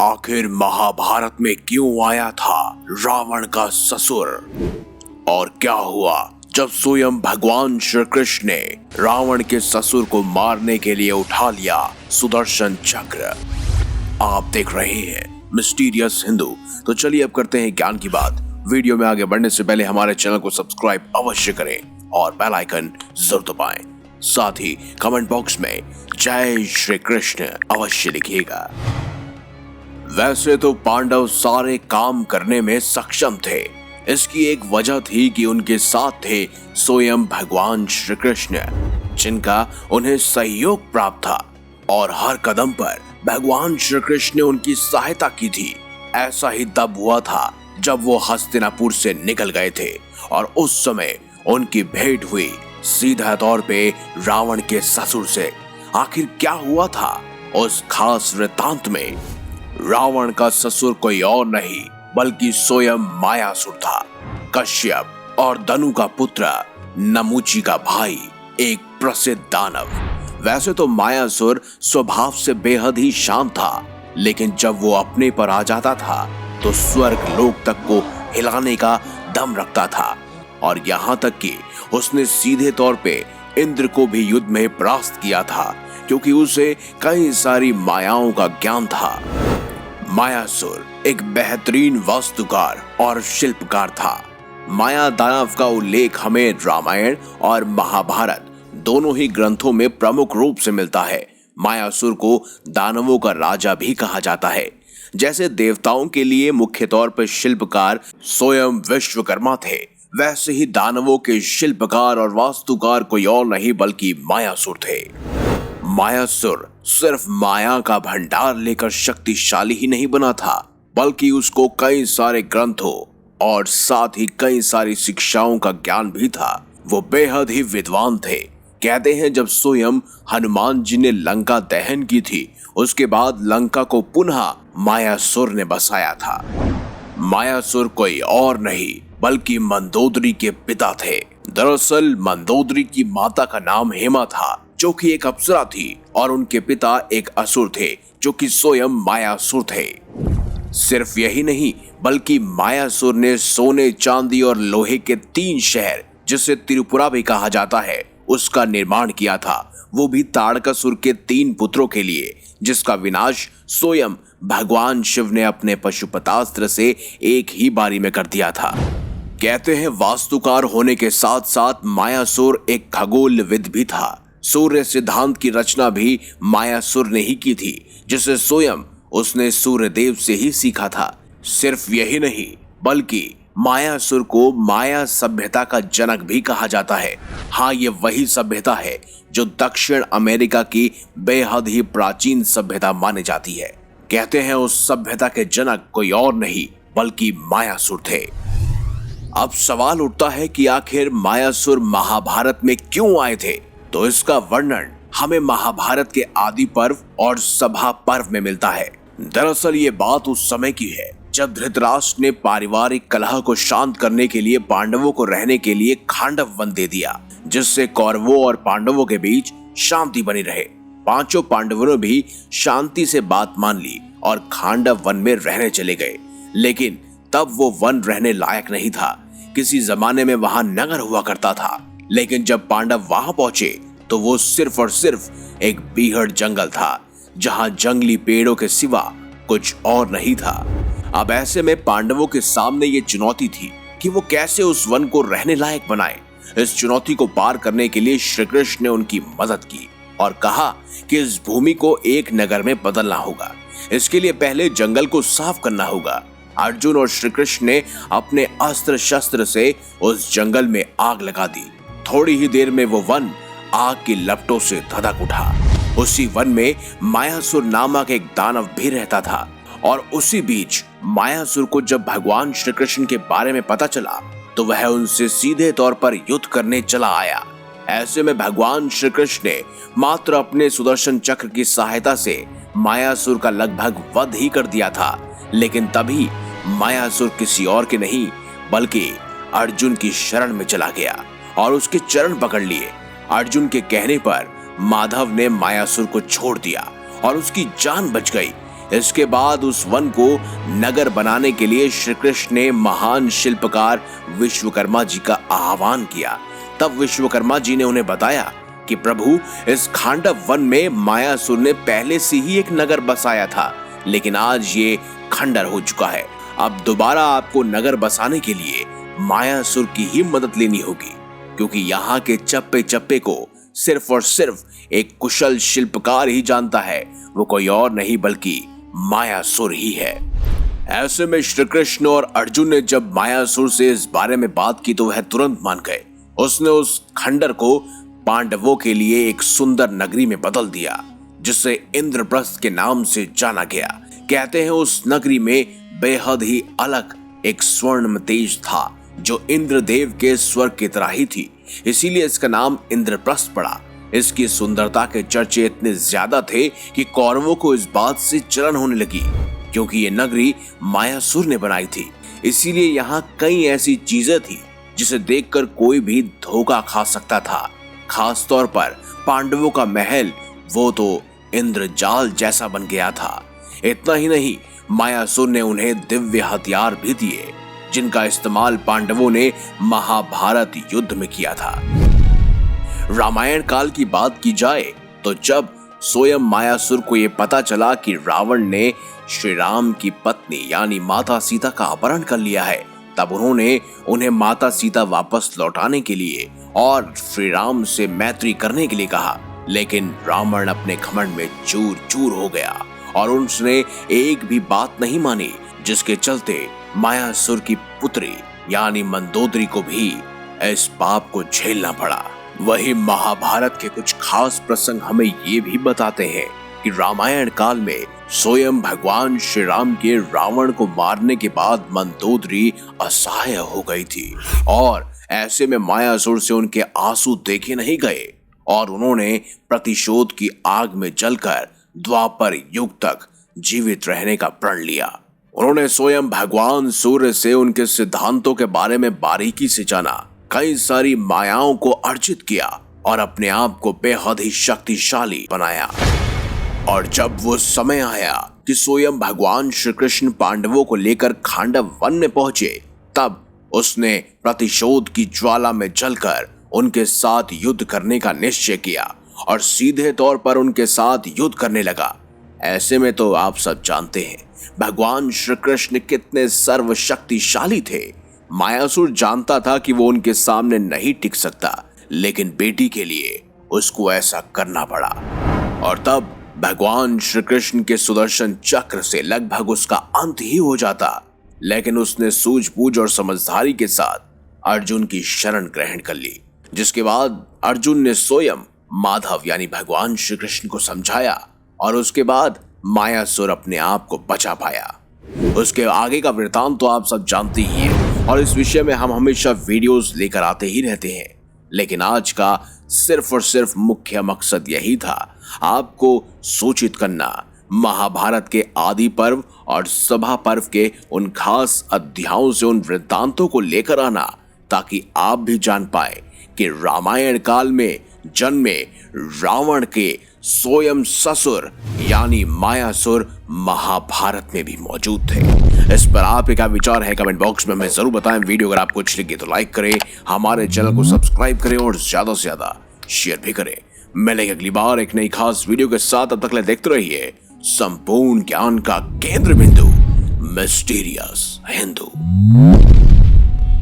आखिर महाभारत में क्यों आया था रावण का ससुर, और क्या हुआ जब स्वयं भगवान श्री कृष्ण ने रावण के ससुर को मारने के लिए उठा लिया सुदर्शन चक्र। आप देख रहे हैं मिस्टीरियस हिंदू। तो चलिए अब करते हैं ज्ञान की बात। वीडियो में आगे बढ़ने से पहले हमारे चैनल को सब्सक्राइब अवश्य करें और बेल आइकन जरूर दबाएं। साथ ही कमेंट बॉक्स में जय श्री कृष्ण अवश्य लिखिएगा। वैसे तो पांडव सारे काम करने में सक्षम थे। इसकी एक वजह थी कि उनके साथ थे स्वयं भगवान श्री कृष्ण, जिनका उन्हें सहयोग प्राप्त था और हर कदम पर भगवान श्री कृष्ण ने उनकी सहायता की थी। ऐसा ही तब हुआ था जब वो हस्तिनापुर से निकल गए थे और उस समय उनकी भेंट हुई सीधा तौर पे रावण के ससुर से। आखिर क्या हुआ था उस खास वृत्तांत में? रावण का ससुर कोई और नहीं बल्कि स्वयं मायासुर था, कश्यप और धनु का पुत्र, नमुची का भाई, एक प्रसिद्ध दानव। वैसे तो मायासुर स्वभाव से बेहद ही शांत था, लेकिन जब वो अपने पर आ जाता था तो स्वर्ग लोक तक को हिलाने का दम रखता था। और यहाँ तक कि उसने सीधे तौर पे इंद्र को भी युद्ध में परास्त किया था, क्योंकि उसे कई सारी मायाओं का ज्ञान था। मायासुर एक बेहतरीन वास्तुकार और शिल्पकार था। माया दानव का उल्लेख हमें रामायण और महाभारत दोनों ही ग्रंथों में प्रमुख रूप से मिलता है। मायासुर को दानवों का राजा भी कहा जाता है। जैसे देवताओं के लिए मुख्य तौर पर शिल्पकार स्वयं विश्वकर्मा थे, वैसे ही दानवों के शिल्पकार और वास्तुकार कोई और नहीं बल्कि मायासुर थे। मायासुर सिर्फ माया का भंडार लेकर शक्तिशाली ही नहीं बना था, बल्कि उसको कई सारे ग्रंथों और साथ ही कई सारी शिक्षाओं का ज्ञान भी था। वो बेहद ही विद्वान थे। कहते हैं जब स्वयं हनुमान जी ने लंका दहन की थी, उसके बाद लंका को पुनः मायासुर ने बसाया था। मायासुर कोई और नहीं बल्कि मंदोदरी के पिता थे। दरअसल मंदोदरी की माता का नाम हेमा था, जो कि एक अप्सरा थी, और उनके पिता एक असुर थे, जो कि स्वयं मायासुर थे। सिर्फ यही नहीं बल्कि मायासुर ने सोने, चांदी और लोहे के 3 शहर, जिसे त्रिपुरा भी कहा जाता है, उसका निर्माण किया था। वो भी ताड़कासुर के 3 पुत्रों के लिए, जिसका विनाश स्वयं भगवान शिव ने अपने पशुपतास्त्र से एक ही बारी में कर दिया था। कहते हैं वास्तुकार होने के साथ साथ मायासुर एक खगोलविद भी था। सूर्य सिद्धांत की रचना भी मायासुर ने ही की थी, जिसे स्वयं उसने सूर्य देव से ही सीखा था। सिर्फ यही नहीं बल्कि मायासुर को माया सभ्यता का जनक भी कहा जाता है। हाँ, ये वही सभ्यता है जो दक्षिण अमेरिका की बेहद ही प्राचीन सभ्यता मानी जाती है। कहते हैं उस सभ्यता के जनक कोई और नहीं बल्कि मायासुर थे। अब सवाल उठता है कि आखिर मायासुर महाभारत में क्यों आए थे? तो इसका वर्णन हमें महाभारत के आदि पर्व और सभा पर्व में मिलता है। दरअसल ये बात उस समय की है जब धृतराष्ट्र ने पारिवारिक कलह को शांत करने के लिए पांडवों को रहने के लिए खांडव वन दे दिया, जिससे कौरवों और पांडवों के बीच शांति बनी रहे। 5 पांडवों ने भी शांति से बात मान ली और खांडव वन में रहने चले गए। लेकिन तब वो वन रहने लायक नहीं था। किसी जमाने में वहां नगर हुआ करता था, लेकिन जब पांडव वहां पहुंचे तो वो सिर्फ और सिर्फ एक बीहड़ जंगल था, जहां जंगली पेड़ों के सिवा कुछ और नहीं था। अब ऐसे में पांडवों के सामने ये चुनौती थी कि वो कैसे उस वन को रहने लायक बनाए। इस चुनौती को पार करने के लिए श्री कृष्ण ने उनकी मदद की और कहा कि इस भूमि को एक नगर में बदलना होगा। इसके लिए पहले जंगल को साफ करना होगा। अर्जुन और श्री कृष्ण ने अपने अस्त्र शस्त्र से उस जंगल में आग लगा दी। थोड़ी ही देर में वो वन आग की लपटों से धधक उठा। उसी वन में मायासुर नामक एक दानव भी रहता था, और उसी बीच मायासुर को जब भगवान श्री कृष्ण के बारे में पता चला तो वह उनसे सीधे तौर पर युद्ध करने चला आया। ऐसे में भगवान श्री कृष्ण ने मात्र अपने सुदर्शन चक्र की सहायता से मायासुर का लगभग वध ही कर दिया था। लेकिन तभी मायासुर किसी और के नहीं बल्कि अर्जुन की शरण में चला गया और उसके चरण पकड़ लिए। अर्जुन के कहने पर माधव ने मायासुर को छोड़ दिया और उसकी जान बच गई। इसके बाद उस वन को नगर बनाने के लिए श्री कृष्ण ने महान शिल्पकार विश्वकर्मा जी का आह्वान किया। तब विश्वकर्मा जी ने उन्हें बताया कि प्रभु, इस खांडव वन में मायासुर ने पहले से ही एक नगर बसाया था, लेकिन आज ये खंडर हो चुका है। अब दोबारा आपको नगर बसाने के लिए मायासुर की ही मदद लेनी होगी, क्योंकि यहाँ के चप्पे चप्पे को सिर्फ और सिर्फ एक कुशल शिल्पकार ही जानता है, वो कोई और नहीं बल्कि मायासुर ही है। ऐसे में श्री कृष्ण और अर्जुन ने जब मायासुर से इस बारे में बात की तो वह तुरंत मान गए। उसने उस खंडर को पांडवों के लिए एक सुंदर नगरी में बदल दिया, जिसे इंद्रप्रस्थ के नाम से जाना गया। कहते हैं उस नगरी में बेहद ही अलग एक स्वर्ण तेज था, जो इंद्रदेव के स्वर्ग की तरह ही थी, इसीलिए इसका नाम इंद्रप्रस्थ पड़ा। इसकी सुंदरता के चर्चे इतने ज्यादा थे कि कौरवों को इस बात से जलन होने लगी, क्योंकि ये नगरी मायासुर ने बनाई थी। इसीलिए यहाँ कई ऐसी चीजें थी जिसे देखकर कोई भी धोखा खा सकता था। खास तौर पर पांडवों का महल, वो तो इंद्रजाल जैसा बन गया था। इतना ही नहीं, मायासुर ने उन्हें दिव्य हथियार भी दिए, जिनका इस्तेमाल पांडवों ने महाभारत युद्ध में किया था। रामायण काल की बात की जाए तो जब स्वयं मायासुर को यह पता चला कि रावण ने श्री राम की पत्नी यानी माता सीता का अपहरण कर लिया है, तब उन्होंने उन्हें माता सीता वापस लौटाने के लिए और श्री राम से मैत्री करने के लिए कहा। लेकिन रावण अपने घमंड में चूर चूर हो गया और उसने एक भी बात नहीं मानी, जिसके चलते मायासुर की पुत्री यानी मंदोदरी को भी इस पाप को झेलना पड़ा। वही महाभारत के कुछ खास प्रसंग हमें ये भी बताते हैं कि रामायण काल में स्वयं भगवान श्री राम के रावण को मारने के बाद मंदोदरी असहाय हो गई थी, और ऐसे में मायासुर से उनके आंसू देखे नहीं गए और उन्होंने प्रतिशोध की आग में जलकर द्वापर युग तक जीवित रहने का प्रण लिया। उन्होंने स्वयं भगवान सूर्य से उनके सिद्धांतों के बारे में बारीकी से जाना, कई सारी मायाओं को अर्जित किया और अपने आप को बेहद ही शक्तिशाली बनाया। और जब वो समय आया कि स्वयं भगवान श्री कृष्ण पांडवों को लेकर खांडव वन में पहुंचे, तब उसने प्रतिशोध की ज्वाला में जलकर उनके साथ युद्ध करने का निश्चय किया और सीधे तौर पर उनके साथ युद्ध करने लगा। ऐसे में तो आप सब जानते हैं भगवान श्री कृष्ण कितने सर्वशक्तिशाली थे। मायासुर जानता था कि वो उनके सामने नहीं टिक सकता, लेकिन बेटी के लिए उसको ऐसा करना पड़ा। और तब भगवान श्री कृष्ण के सुदर्शन चक्र से लगभग उसका अंत ही हो जाता, लेकिन उसने सूझबूझ और समझदारी के साथ अर्जुन की शरण ग्रहण कर ली, जिसके बाद अर्जुन ने स्वयं माधव यानी भगवान श्री कृष्ण को समझाया और उसके बाद मायासुर अपने आप को बचा पाया। उसके आगे का वृतांत तो आप सब जानते ही हैं और इस विषय में हम हमेशा वीडियोस लेकर आते ही रहते हैं, लेकिन आज का सिर्फ और सिर्फ मुख्य मकसद यही था, आपको सूचित करना, महाभारत के आदि पर्व और सभा पर्व के उन खास अध्यायों से उन वृत्तांतों को लेकर आना, ताकि आप भी जान पाए कि रामायण काल में जन्मे रावण के स्वयं ससुर यानी मायासुर महाभारत में भी मौजूद थे। इस पर आपके क्या विचार है कमेंट बॉक्स में हमें जरूर बताएं। वीडियो अगर आपको अच्छी लगी तो लाइक करें, हमारे चैनल को सब्सक्राइब करें और ज्यादा से ज्यादा शेयर भी करें। मिलेंगे अगली बार एक नई खास वीडियो के साथ, तब तक देखते रहिए संपूर्ण ज्ञान का केंद्र बिंदु मिस्टीरियस हिंदू।